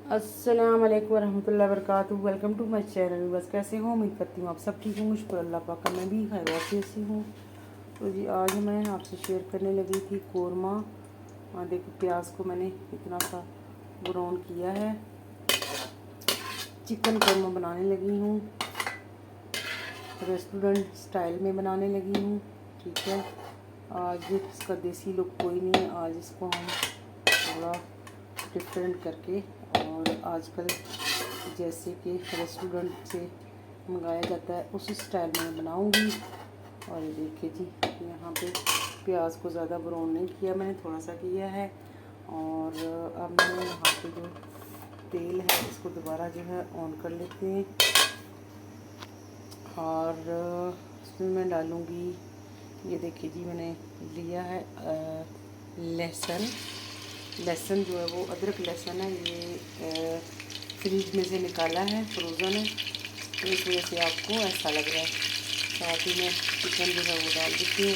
अस्सलाम वालेकुम रहमतुल्लाहि वबरकातुहू। Welcome to my channel. बस कैसे हो, उम्मीद करती हूँ आप सब ठीक होंगे। शुक्र अल्लाह पाक का, मैं भी खैर वाफियत से हूँ। तो जी आज मैं आपसे शेयर करने लगी थी कोरमा। देखो प्याज को मैंने इतना सा ब्राउन किया है। चिकन कोरमा बनाने लगी हूँ, रेस्टोरेंट स्टाइल में बनाने लगी हूँ। ठीक है, आज इसका देसी लुक कोई नहीं है। आज इसको हम थोड़ा डिफरेंट करके, और आजकल जैसे कि रेस्टोरेंट से मंगाया जाता है उस स्टाइल में बनाऊंगी। और ये देखिए जी, यहाँ पे प्याज को ज़्यादा ब्राउन नहीं किया मैंने, थोड़ा सा किया है। और अब मैंने यहाँ पे जो तेल है इसको दोबारा जो है ऑन कर लेते हैं। और इसमें मैं डालूँगी, ये देखिए जी, मैंने लिया है लहसुन जो है वो अदरक लहसुन है। ये फ्रिज में से निकाला है, फ्रोज़न है, तो इस वजह से आपको ऐसा लग रहा है। साथ ही में चिकन जो है वो डाल देती हूँ।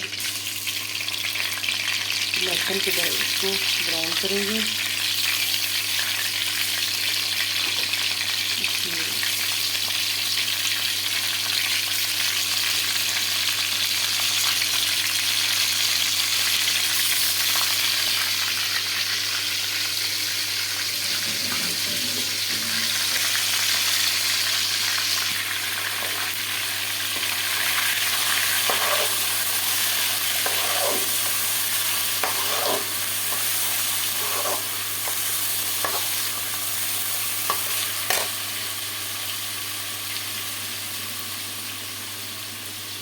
लहसुन के इसको ब्राउन करेंगे।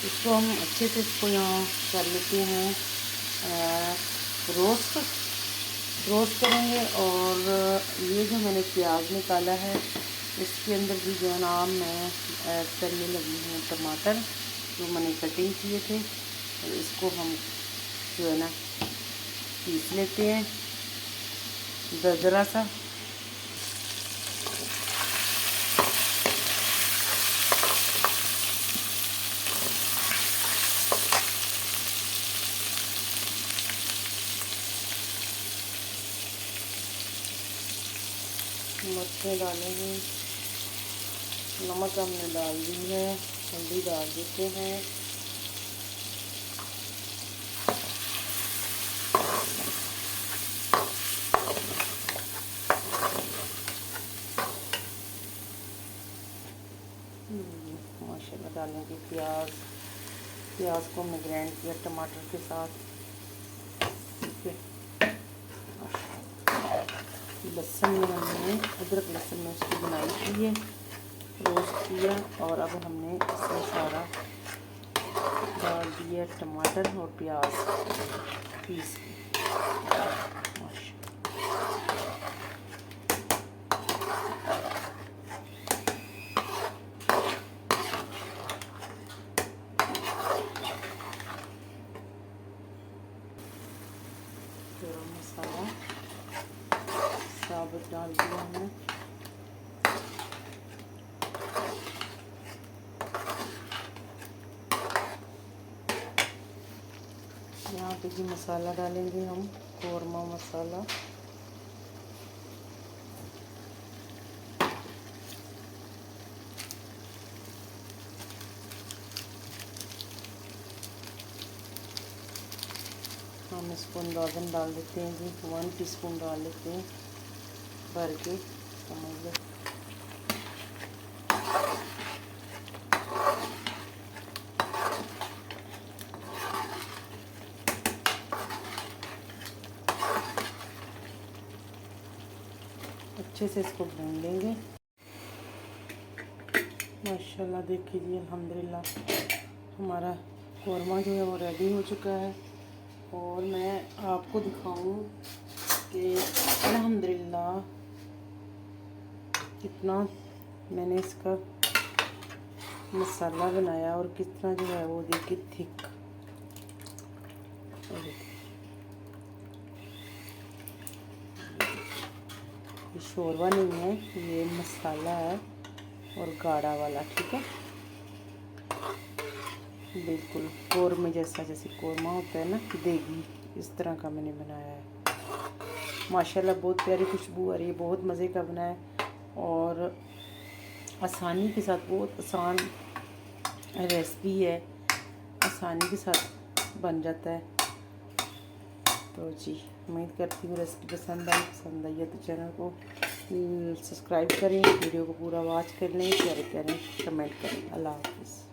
इसको हम अच्छे से इसको यहाँ कर लेते हैं, रोस्ट करेंगे। और ये जो मैंने प्याज निकाला है इसके अंदर भी जो है ना मैं ऐड करने लगी हूँ टमाटर, जो मैंने कटिंग किए थे। और इसको हम जो है ना पीस लेते हैं दरदरा सा। मिर्चें डालेंगे, नमक हमने डाल दी है, हल्दी डाल देते हैं। माशाल्लाह डालेंगे प्याज को हमने ग्राइंड किया टमाटर के साथ। ठीक है, लहसुन में हमने अदरक लहसुन में उसकी बनाई की है, रोस्ट किया। और अब हमने इसमें सारा डाल दिया टमाटर और प्याज पीस के। गरम मसाला साबुत डाल दिया हमने। यहाँ पे भी मसाला डालेंगे हम, कोरमा मसाला। हम इसको अंदाज़न डाल देते हैं जी, 1 टीस्पून डाल लेते हैं भर के, समझ लो। अच्छे से इसको भून लेंगे। माशाल्लाह देखिए जी, अल्हम्दुलिल्लाह हमारा कोरमा जो है वो रेडी हो चुका है। और मैं आपको दिखाऊं कि अल्हम्दुलिल्लाह कितना मैंने इसका मसाला बनाया और कितना जो है वो देखिए थिक। ये शोरबा नहीं है, ये मसाला है और गाढ़ा वाला। ठीक है, बिल्कुल कोरमे जैसा, जैसे कोरमा होता है ना देगी, इस तरह का मैंने बनाया है। माशाल्लाह बहुत प्यारी खुशबू आ रही है, बहुत मज़े का बना है। और आसानी के साथ, बहुत आसान रेसिपी है, आसानी के साथ बन जाता है। तो जी उम्मीद करती हूँ रेसिपी पसंद आई है तो चैनल को सब्सक्राइब करें, वीडियो को पूरा वॉच कर लें, शेयर करें, कमेंट करें। अल्लाह हाफ़िज़।